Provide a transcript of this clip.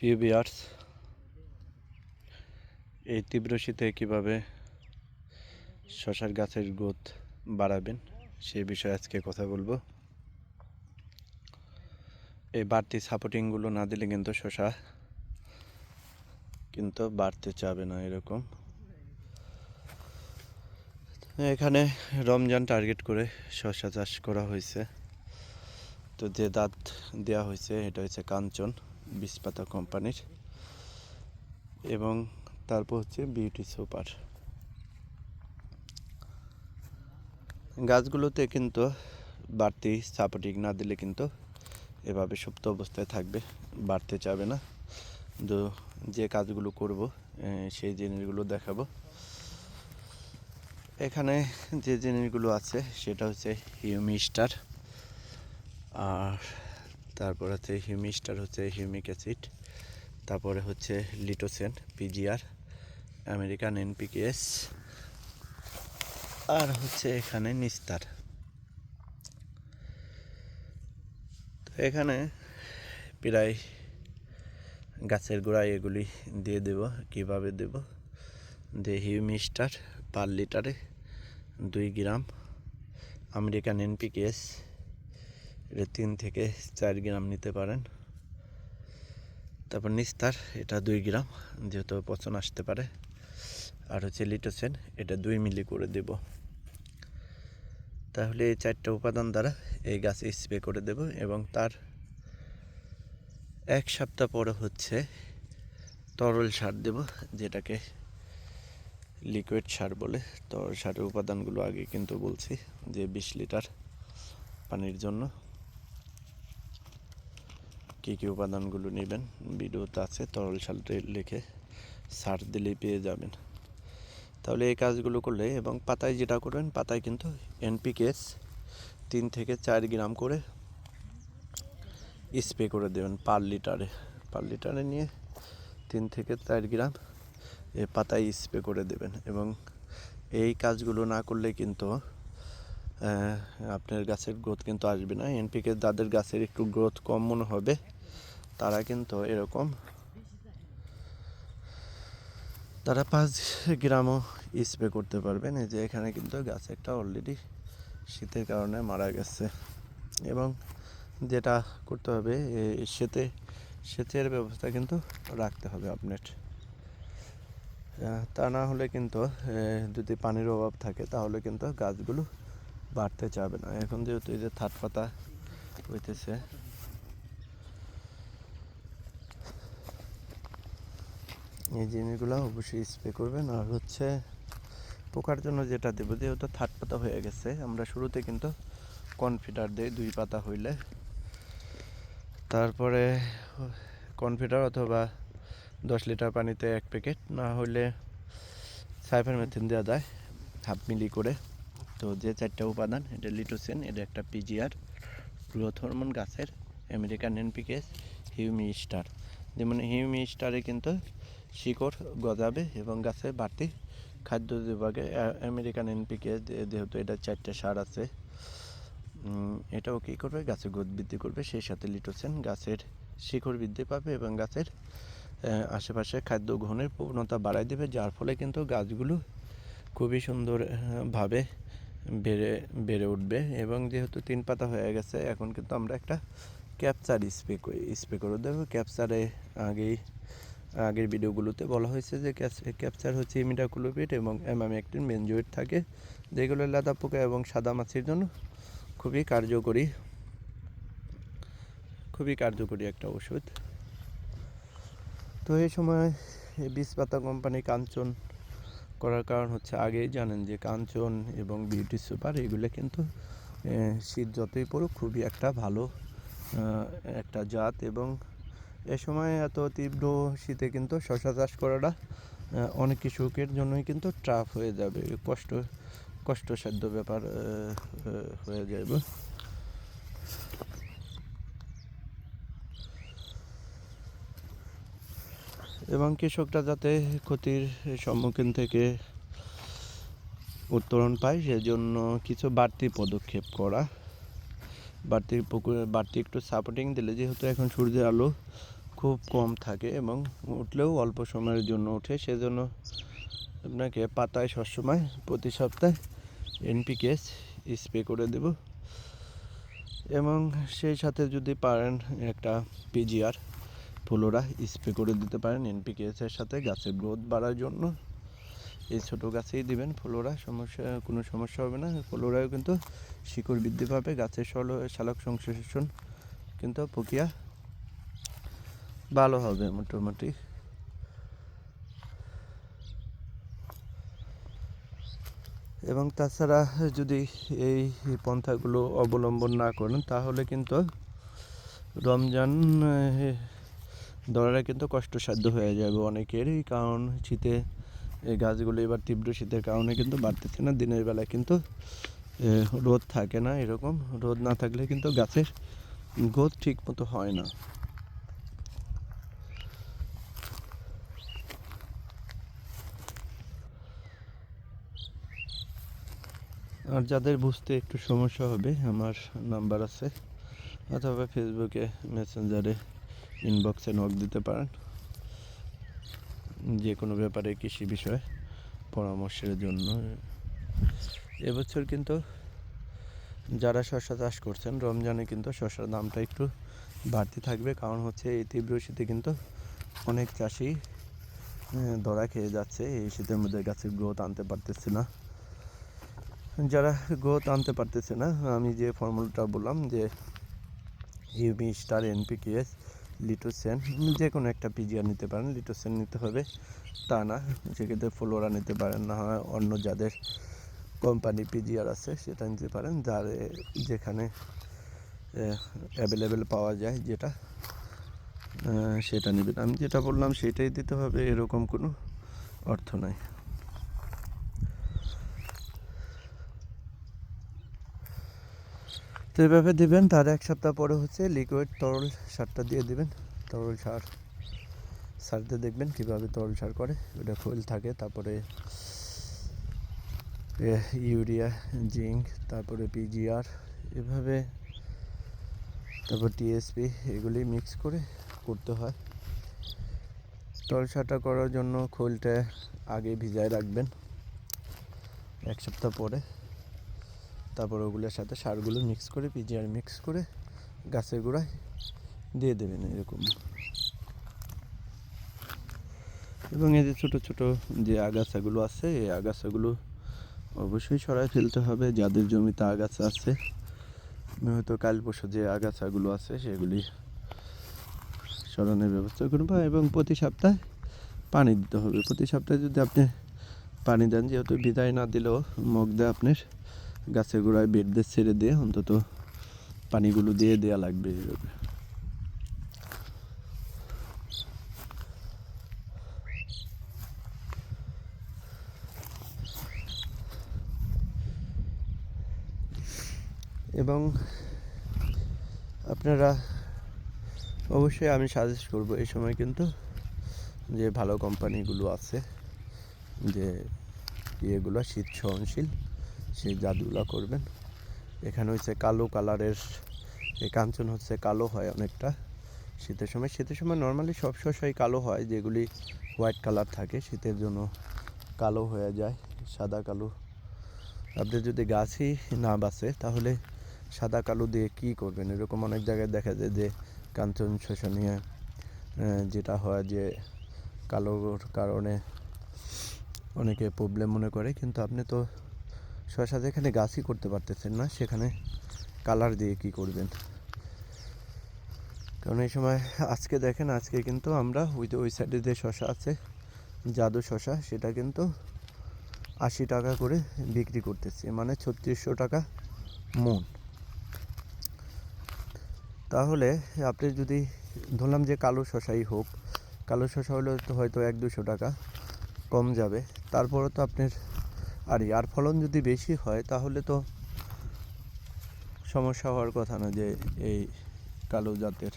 প্রিয় ভিউয়ার্স, এই তীব্র শীতে কীভাবে শশার গাছের গ্রোথ বাড়াবেন সে বিষয়ে আজকে কথা বলবো। এই বাড়তি সাপোর্টিংগুলো না দিলে কিন্তু শশা কিন্তু বাড়তে চাবে না। এরকম এখানে রমজান টার্গেট করে শশা চাষ করা হয়েছে। তো যে দাঁত দেওয়া হয়েছে এটা হচ্ছে কাঞ্চন বীজপাতা কোম্পানির, এবং তারপর হচ্ছে বিউটি সুপার। গাছগুলোতে কিন্তু বাড়তি সাপোর্টিং না দিলে কিন্তু এভাবে সুপ্ত অবস্থায় থাকবে, বাড়তে চাবে না। তো যে কাজগুলো করব সেই জিনিসগুলো দেখাবো। এখানে যে জিনিসগুলো আছে সেটা হচ্ছে হিউমিস্টার, আর তারপর হচ্ছে হিউমিস্টার হচ্ছে হিউমিক অ্যাসিড, তারপরে হচ্ছে লিটোসেন পিজিআর, আমেরিকান এনপিকেএস, আর হচ্ছে এখানে নিস্তার। তো এখানে প্রায় গাছের গোড়ায় এগুলি দিয়ে দেব। কিভাবে দেব? যে হিউমিস্টার পার লিটারে 2 গ্রাম, আমেরিকান এনপিকেএস এটা 3 থেকে 4 গ্রাম নিতে পারেন। তারপর নিস্তার এটা 2 গ্রাম, যেহেতু পচন আসতে পারে। আর হচ্ছে লিটোসেন এটা 2 মিলি করে দেব। তাহলে এই 4টা উপাদান দ্বারা এই গাছে স্প্রে করে দেব, এবং তার 1 সপ্তাহ পরে হচ্ছে তরল সার দেব, যেটাকে লিকুইড সার বলে। তরল সারের উপাদানগুলো আগে কিন্তু বলছি, যে 20 লিটার পানির জন্য কী কী উপাদানগুলো নেবেন ভিডিওতে আছে, তরল সারটা লিখে সার দিলেই পেয়ে যাবেন। তাহলে এই কাজগুলো করলে, এবং পাতায় যেটা করবেন, পাতায় কিন্তু এনপিকেএস 3 থেকে 4 গ্রাম করে স্প্রে করে দেবেন পার লিটারে নিয়ে 3 থেকে 4 গ্রাম এই পাতায় স্প্রে করে দেবেন। এবং এই কাজগুলো না করলে কিন্তু আপনার গাছের গ্রোথ কিন্তু আসবে না। এনপিকে যাদের গাছের একটু গ্রোথ কম মনে হবে তারা কিন্তু এরকম 5 গ্রামও স্প্রে করতে পারবেন। এই যে এখানে কিন্তু গাছ একটা অলরেডি শীতের কারণে মারা গেছে। এবং যেটা করতে হবে, সেচের ব্যবস্থা কিন্তু রাখতে হবে আপনার। তা না হলে কিন্তু যদি পানির অভাব থাকে তাহলে কিন্তু গাছগুলো বাড়তে চাবে না। এখন যেহেতু এই যে থাট পাতা হইতেছে, এই জিনিসগুলো অবশ্যই স্প্রে করবেন। আর হচ্ছে পোকার জন্য যেটা দেবো, যেহেতু থাট পাতা হয়ে গেছে, আমরা শুরুতে কিন্তু কনফিডার দিই 2 পাতা হইলে। তারপরে কনফিডার অথবা 10 লিটার পানিতে 1 প্যাকেট, না হলে সাইফারমেথ্রিন দেওয়া যায় 1/2 মিলি করে। তো যে 4টা উপাদান, এটা লিটোসেন, এটা একটা পিজিআর, গ্রোথ হরমোন গাছের, আমেরিকান এনপিকেএস, হিউমিস্টার। যেমন হিউমিস্টারে কিন্তু শিকড় গজাবে এবং গাছে বাড়তি খাদ্য বিভাগে আমেরিকান এনপিকেএস, যেহেতু এটা 4টা সার আছে, এটাও কী করবে, গাছের গ্রোথ বৃদ্ধি করবে। সেই সাথে লিটোসেন গাছের শিকড় বৃদ্ধি পাবে এবং গাছের আশেপাশে খাদ্য গ্রহণের প্রবণতা বাড়ায় দেবে, যার ফলে কিন্তু গাছগুলো খুবই সুন্দরভাবে বেড়ে উঠবে। এবং যেহেতু 3 পাতা হয়ে গেছে, এখন কিন্তু আমরা একটা ক্যাপচার স্প্রে করে দেবো। ক্যাপচারে আগের ভিডিওগুলোতে বলা হয়েছে যে ক্যাপচার হচ্ছে ইমিডাক্লোপিড এবং অ্যামামেকটিন বেনজোয়েট থাকে, যেগুলো লেদা পোকা এবং সাদা মাছির জন্য খুবই কার্যকরী একটা ওষুধ। তো এই সময় বীজপাতা কোম্পানি কাঞ্চন করার কারণ হচ্ছে, আগেই জানেন যে কাঞ্চন এবং বিউটি সুপার এগুলো কিন্তু শীত যতই পড়ুক খুবই একটা ভালো একটা জাত। এবং এ সময় এত তীব্র শীতে কিন্তু শশা চাষ করাটা অনেক কৃষকের জন্যই কিন্তু টাফ হয়ে যাবে, কষ্টসাধ্য ব্যাপার হয়ে যাবে। এবং কৃষকরা যাতে ক্ষতির সম্মুখীন থেকে উত্তরণ পায়, সেজন্য কিছু বাড়তি পদক্ষেপ করা, বাড়তি একটু সাপোর্টিং দিলে, যেহেতু এখন সূর্যের আলো খুব কম থাকে এবং উঠলেও অল্প সময়ের জন্য ওঠে। সেজন্য আপনাকে পাতায় সবসময় প্রতি সপ্তাহে এনপিকেএস স্প্রে করে দেব এবং সেই সাথে যদি পারেন একটা পিজিআর ফ্লোরা স্প্রে করে দিতে পারেন এনপিকেএসের সাথে গাছের গ্রোথ বাড়ার জন্য। এই ছোটো গাছেই দিবেন ফ্লোরা, কোনো সমস্যা হবে না। ফ্লোরাও কিন্তু শিকড় বৃদ্ধি পাবে, গাছের শালক সংশ্লেষণ কিন্তু প্রক্রিয়া ভালো হবে মোটামুটি। এবং তাছাড়া যদি এই পন্থাগুলো অবলম্বন না করেন তাহলে কিন্তু রমজান ধরাটা কিন্তু কষ্টসাধ্য হয়ে যাবে অনেকেরই, কারণ শীতে এই গাছগুলো এবার তীব্র শীতের কারণে কিন্তু বাড়তেছে না। দিনের বেলায় কিন্তু রোদ থাকে না, এরকম রোদ না থাকলে কিন্তু গাছের গ্রোথ ঠিক মতো হয় না। আর যাদের বুঝতে একটু সমস্যা হবে আমার নাম্বার আছে, অথবা ফেসবুকে মেসেঞ্জারে ইনবক্সে নক দিতে পারেন যে কোনো ব্যাপারে কৃষি বিষয়ে পরামর্শের জন্য। এবছর কিন্তু যারা শসা চাষ করছেন রমজানে কিন্তু শসার দামটা একটু বাড়তি থাকবে, কারণ হচ্ছে এই তীব্র শীতে কিন্তু অনেক চাষি ধরা খেয়ে যাচ্ছে। এই শীতের মধ্যে গাছের গ্রোথ আনতে পারতেছে না। যারা গ্রোথ আনতে পারতেছে না, আমি যে ফর্মুলাটা বললাম যে হিউমি স্টার এনপিকেএস লিটোসেন, যে কোনো একটা পিজিআর নিতে পারেন। লিটোসেন নিতে হবে তা না, সেক্ষেত্রে ফ্লোরা নিতে পারেন, না হয় অন্য যাদের কোম্পানি পিজিআর আছে সেটা নিতে পারেন, যার যেখানে অ্যাভেলেবেল পাওয়া যায় যেটা সেটা নেবেন। আমি যেটা বললাম সেটাই দিতে হবে, এরকম কোনো অর্থ নাই। তো এভাবে দেবেন, তার এক সপ্তাহ পরে হচ্ছে লিকুইড তরল সারটা দিয়ে দেবেন। তরল সারতে দেখবেন কীভাবে তরল সার করে, ওটা ফুল থাকে, তারপরে ইউরিয়া, জিঙ্ক, তারপরে পিজিআর, এভাবে, তারপর টিএসপি, এগুলি মিক্স করে করতে হয়। তরল সারটা করার জন্য খোলটা আগে ভিজায় রাখবেন এক সপ্তাহ পরে, তারপর ওগুলোর সাথে সারগুলো মিক্স করে পিজিআর মিক্স করে গাছের গোড়ায় দিয়ে দেবেন এরকম। এবং এই যে ছোটো ছোটো যে আগাছাগুলো আছে, এই আগাছাগুলো অবশ্যই সরাই ফেলতে হবে। যাদের জমিতে আগাছা আছে, হয়তো কাল পরশু যে আগাছাগুলো আছে সেগুলি সরানোর ব্যবস্থা করবো। এবং প্রতি সপ্তাহে পানি দিতে হবে। প্রতি সপ্তাহে যদি আপনি পানি দেন, যেহেতু বিদায় না দিলেও মুখ দিয়ে আপনার গাছের গোড়ায় বেড দিয়ে ছেড়ে দিয়ে অন্তত পানিগুলো দিয়ে দেওয়া লাগবে। এবং আপনারা অবশ্যই, আমি সাজেস্ট করব এই সময় কিন্তু যে ভালো কোম্পানিগুলো আছে, যে ইয়েগুলো শীত সহনশীল, সেই জাদুগুলো করবেন। এখানে হচ্ছে কালো কালারের, এই কাঞ্চন হচ্ছে কালো হয় অনেকটা শীতের সময়। শীতের সময় নর্মালি সব শসাই কালো হয়, যেগুলি হোয়াইট কালার থাকে শীতের জন্য কালো হয়ে যায়, সাদা কালো। আপনার যদি গাছই না বাঁচে তাহলে সাদা কালো দিয়ে কী করবেন? এরকম অনেক জায়গায় দেখা যায় যে কাঞ্চন শসা নিয়ে যেটা হয় যে কালোর কারণে অনেকে প্রবলেম মনে করে, কিন্তু আপনি তো শসা যেখানে গাছই করতে পারতেছেন না সেখানে কালার দিয়ে কি করবেন? কারণ এই সময় আজকে দেখেন, আজকে কিন্তু আমরা ওই সাইডে যে শসা আছে জাদু শসা, সেটা কিন্তু 80 টাকা করে বিক্রি করতেছে, মানে 3600 টাকা মন। তাহলে আপনি যদি ধরলাম যে কালো শসাই হোক, কালো শসা হলে তো হয়তো 100-200 টাকা কম যাবে, তারপরে তো আপনার আর ফলন যদি বেশি হয় তাহলে তো সমস্যা হওয়ার কথা না যে এই কালো জাতের